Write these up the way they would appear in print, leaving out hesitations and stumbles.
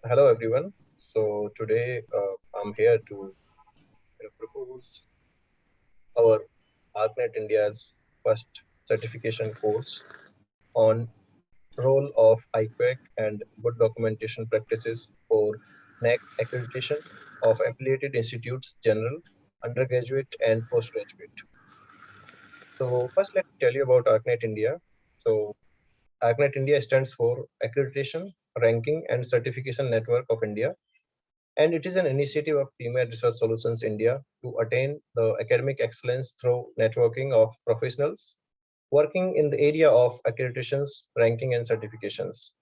Hello everyone. So today I'm here to propose our Arcnet India's first certification course on role of Iqac and good documentation practices for Naac accreditation of affiliated institutes, general, undergraduate, and postgraduate. So first, let me tell you about Arcnet India. So Arcnet India stands for Accreditation, Ranking, and Certification Network of India, and it is an initiative of Premier Research Solutions India to attain the academic excellence through networking of professionals working in the area of accreditations, ranking, and certifications.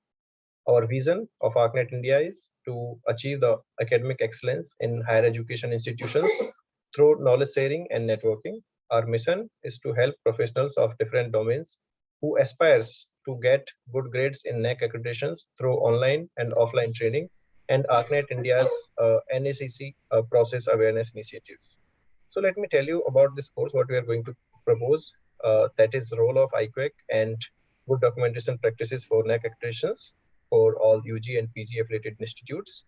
Our vision of Arcnet India is to achieve the academic excellence in higher education institutions through knowledge sharing and networking. Our mission is to help professionals of different domains who aspires to get good grades in NAC accreditations through online and offline training and Arcnet India's NACC process awareness initiatives. So let me tell you about this course, what we are going to propose, that is role of IQAC and good documentation practices for NAC accreditations for all UG and PG affiliated institutes.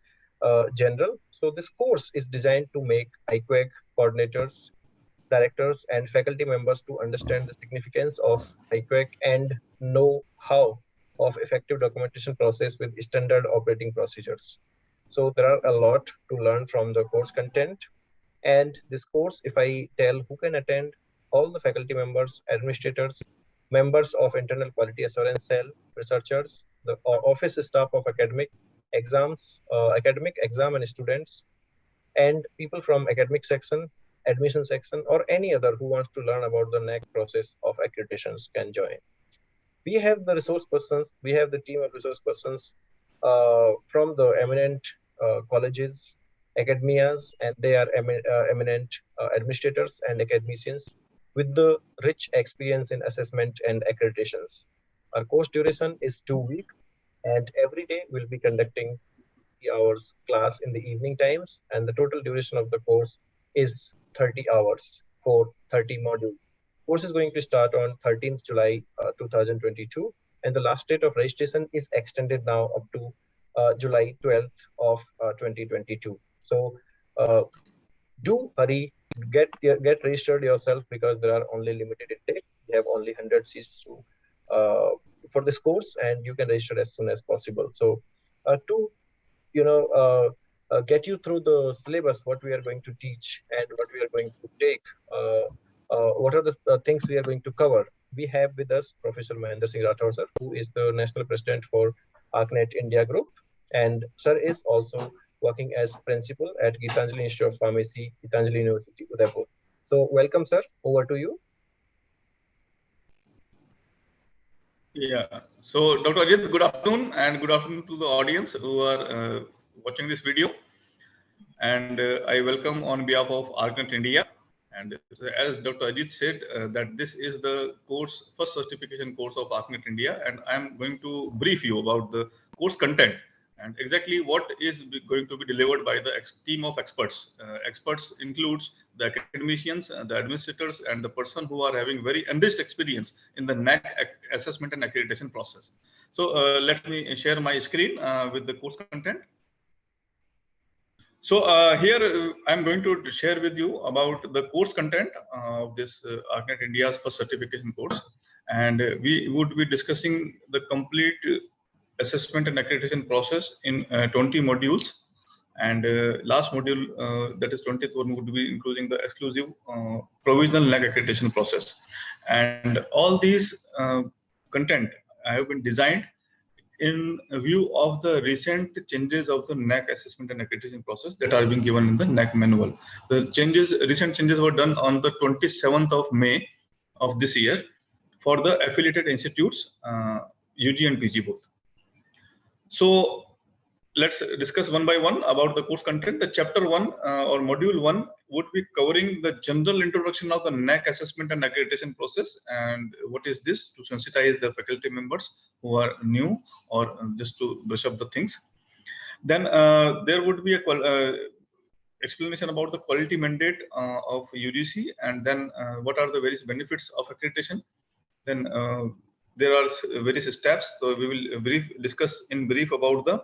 General. So this course is designed to make IQAC coordinators, directors, and faculty members to understand the significance of IQAC and know how of effective documentation process with standard operating procedures. So there are a lot to learn from the course content. And this course, if I tell who can attend, all the faculty members, administrators, members of internal quality assurance cell, researchers, the office staff of academic exam and students, and people from academic section, admission section, or any other who wants to learn about the next process of accreditations can join. We have the resource persons, we have the team of resource persons from the eminent colleges, academias, and they are eminent administrators and academicians with the rich experience in assessment and accreditations. Our course duration is 2 weeks, and every day we'll be conducting 3 hours class in the evening times, and the total duration of the course is 30 hours for 30 modules. Course is going to start on 13th July 2022, and the last date of registration is extended now up to July 12th of 2022. So do hurry, get registered yourself because there are only limited intakes. We have only 100 seats to for this course, and you can register as soon as possible. So to get you through the syllabus, what we are going to teach and what we are going to take, what are the things we are going to cover. We have with us Professor Mahendra Singh Rathod, sir, who is the National President for Arcnet India Group, and sir is also working as principal at Gitanjali Institute of Pharmacy, Gitanjali University, Udaipur. So welcome, sir. Over to you. Yeah. So, Dr. Ajit, good afternoon, and good afternoon to the audience who are watching this video. And I welcome on behalf of Arcnet India. And as Dr. Ajit said, that this is the course, first certification course of Arcnet India, and I'm going to brief you about the course content and exactly what is going to be delivered by the team of experts. Experts includes the academicians, the administrators, and the person who are having very enriched experience in the NAC assessment and accreditation process. So let me share my screen with the course content. So here I'm going to share with you about the course content of this Arcnet India's first certification course, and we would be discussing the complete assessment and accreditation process in 20 modules, and last module, that is 20th one, would be including the exclusive provisional NAC accreditation process. And all these content have been designed in view of the recent changes of the NAC assessment and accreditation process that are being given in the NAC manual. The recent changes were done on the 27th of May of this year for the affiliated institutes, UG and PG both. So let's discuss one by one about the course content. The chapter 1 or module 1 would be covering the general introduction of the NAC assessment and accreditation process, and what is this, to sensitize the faculty members who are new or just to brush up the things. Then there would be a explanation about the quality mandate of UGC, and then what are the various benefits of accreditation. Then there are various steps, so we will discuss in brief about the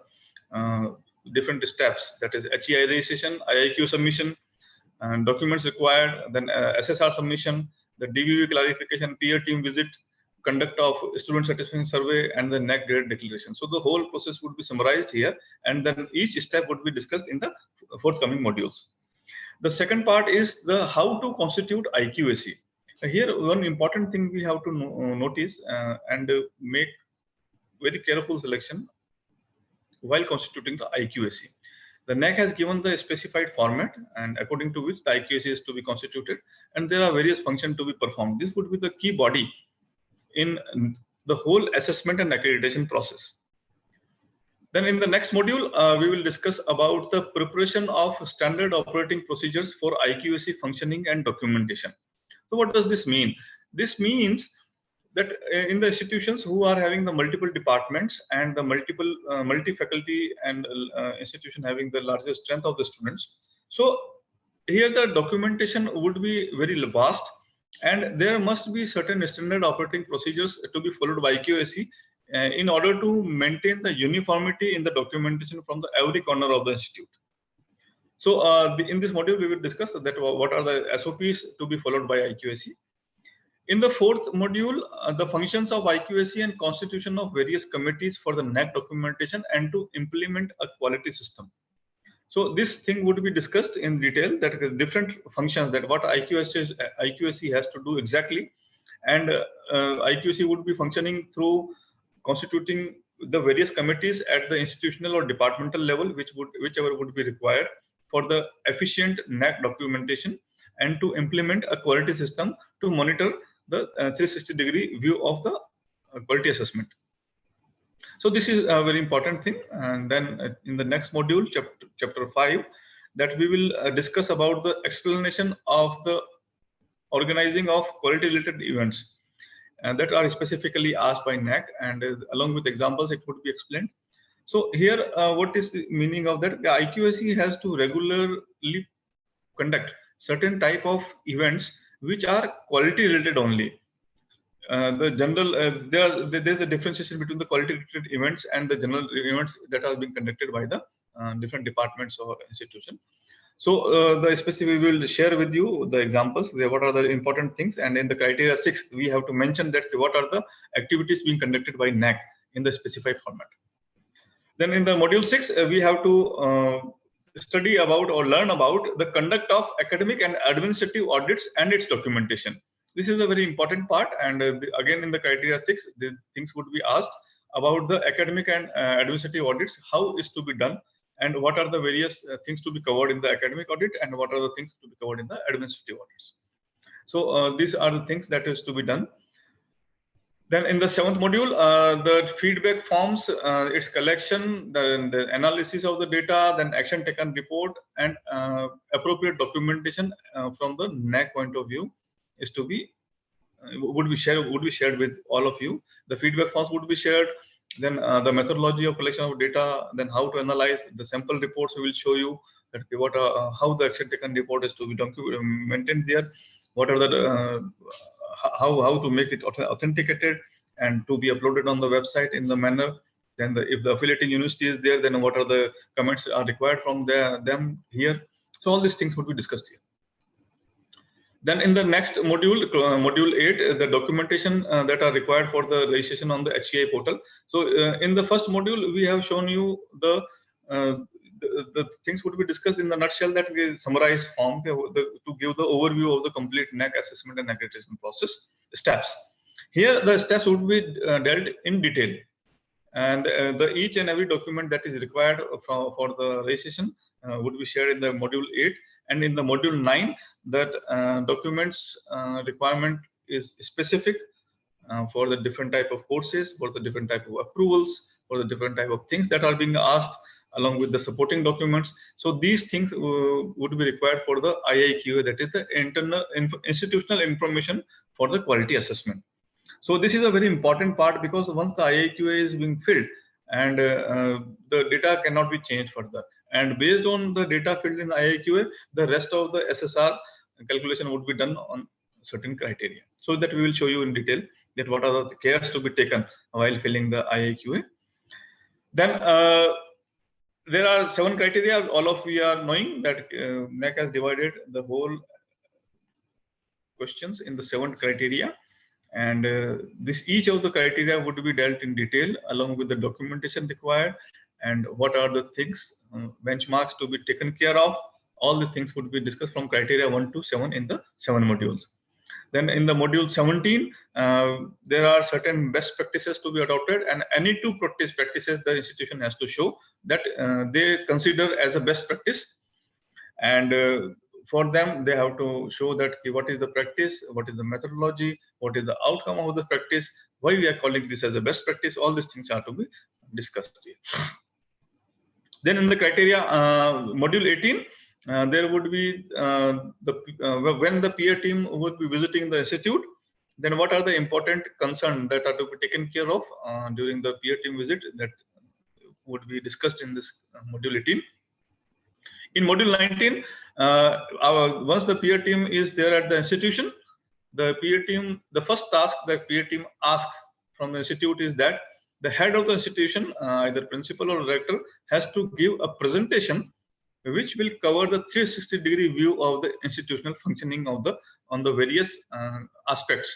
different steps, that is HEI registration, IIQ submission, and documents required, then SSR submission, the DVV clarification, peer team visit, conduct of student satisfaction survey, and the Naac grade declaration. So the whole process would be summarized here, and then each step would be discussed in the forthcoming modules. The second part is the how to constitute IQAC. Here, one important thing we have to notice and make very careful selection while constituting the IQAC. The Naac has given the specified format, and according to which the IQAC is to be constituted, and there are various functions to be performed. This would be the key body in the whole assessment and accreditation process. Then in the next module, we will discuss about the preparation of standard operating procedures for IQAC functioning and documentation. So what does this mean? This means that in the institutions who are having the multiple departments and the multi-faculty and institution having the largest strength of the students, so here the documentation would be very vast, and there must be certain standard operating procedures to be followed by IQAC in order to maintain the uniformity in the documentation from the every corner of the institute. So in this module, we will discuss that what are the SOPs to be followed by IQAC. In the fourth module, the functions of IQAC and constitution of various committees for the Naac documentation and to implement a quality system. So this thing would be discussed in detail, that different functions, that what IQAC has to do exactly, and IQAC would be functioning through constituting the various committees at the institutional or departmental level, whichever would be required for the efficient Naac documentation, and to implement a quality system to monitor the 360-degree view of the quality assessment. So this is a very important thing. And then in the next module, chapter 5, that we will discuss about the explanation of the organizing of quality related events that are specifically asked by Naac, and along with examples it would be explained. So here, what is the meaning of that? The IQAC has to regularly conduct certain type of events which are quality related only. The general there's a differentiation between the quality related events and the general events that are being conducted by the different departments or institution. So the specific, we will share with you the examples, what are the important things, and in the criteria 6 we have to mention that what are the activities being conducted by Naac in the specified format. Then in the module 6 we have to study about or learn about the conduct of academic and administrative audits and its documentation. This is a very important part, and again in the criteria 6 the things would be asked about the academic and administrative audits, how is to be done, and what are the various things to be covered in the academic audit, and what are the things to be covered in the administrative audits. So these are the things that is to be done. Then in the 7th module, the feedback forms, its collection, the analysis of the data, then action taken report, and appropriate documentation from the Naac point of view is to be would be shared with all of you. The feedback forms would be shared. Then the methodology of collection of data, then how to analyze the sample reports. We will show you that what how the action taken report is to be maintained there. What are the how to make it authenticated and to be uploaded on the website in the manner. Then if the affiliating university is there, then what are the comments are required from them here. So all these things would be discussed here. Then in the next module, module 8, the documentation that are required for the registration on the HEI portal. So in the first module, we have shown you the things would be discussed in the nutshell, that we summarize form to give the overview of the complete Naac assessment and accreditation process steps. Here the steps would be dealt in detail, and the each and every document that is required for the registration would be shared in the module 8, and in the module 9 that documents requirement is specific for the different type of courses, for the different type of approvals, for the different type of things that are being asked, along with the supporting documents. So these things would be required for the IIQA, that is the institutional information for the quality assessment. So this is a very important part, because once the IIQA is being filled, and the data cannot be changed further, and based on the data filled in the IIQA, the rest of the SSR calculation would be done on certain criteria. So that we will show you in detail that what are the cares to be taken while filling the IIQA. Then there are 7 criteria. All of we are knowing that Naac has divided the whole questions in the 7 criteria, and each of the criteria would be dealt in detail along with the documentation required and what are the things, benchmarks to be taken care of. All the things would be discussed from criteria 1 to 7 in the 7 modules. Then in the module 17, there are certain best practices to be adopted, and any 2 practices the institution has to show that they consider as a best practice. And for them, they have to show that what is the practice, what is the methodology, what is the outcome of the practice, why we are calling this as a best practice. All these things are to be discussed here. Then in the criteria, module 18, there would be when the peer team would be visiting the institute, then what are the important concerns that are to be taken care of during the peer team visit, that would be discussed in this module 18. In module 19, once the peer team is there at the institution, the peer team, the first task that peer team asks from the institute is that the head of the institution, either principal or director, has to give a presentation which will cover the 360-degree view of the institutional functioning of the on the various aspects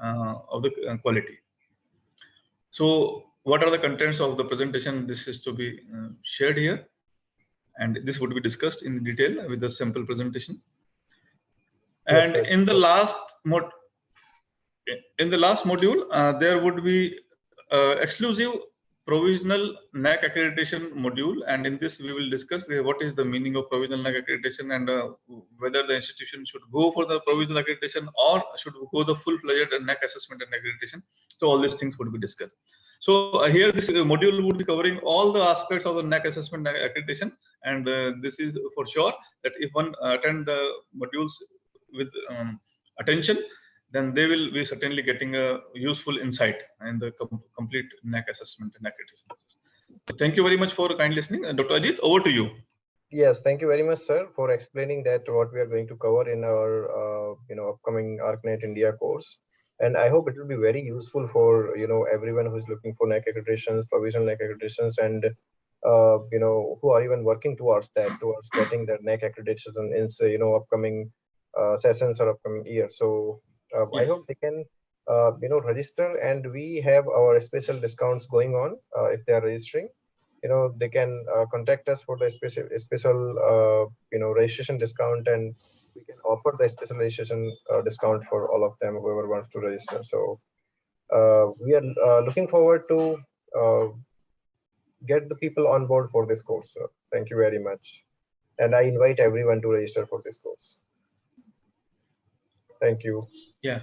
of the quality. So, what are the contents of the presentation? This is to be shared here, and this would be discussed in detail with the sample presentation. And Yes, in the last module, there would be exclusive provisional Naac accreditation module, and in this we will discuss what is the meaning of provisional Naac accreditation, and whether the institution should go for the provisional accreditation or should go the full-fledged Naac assessment and accreditation. So all these things would be discussed. So here this module would be covering all the aspects of the Naac assessment and accreditation, and this is for sure that if one attend the modules with attention, then they will be certainly getting a useful insight in the complete Naac assessment and accreditation. So thank you very much for kind listening. Dr. Ajit, over to you. Yes, thank you very much, sir, for explaining that what we are going to cover in our upcoming Arcnet India course. And I hope it will be very useful for everyone who is looking for Naac accreditations, provisional Naac accreditations, and who are even working towards getting their Naac accreditation in upcoming sessions or upcoming year. So I hope they can register, and we have our special discounts going on if they are registering. They can contact us for the special registration discount, and we can offer the special registration discount for all of them, whoever wants to register. So we are looking forward to get the people on board for this course. So thank you very much, and I invite everyone to register for this course. Thank you. Yeah.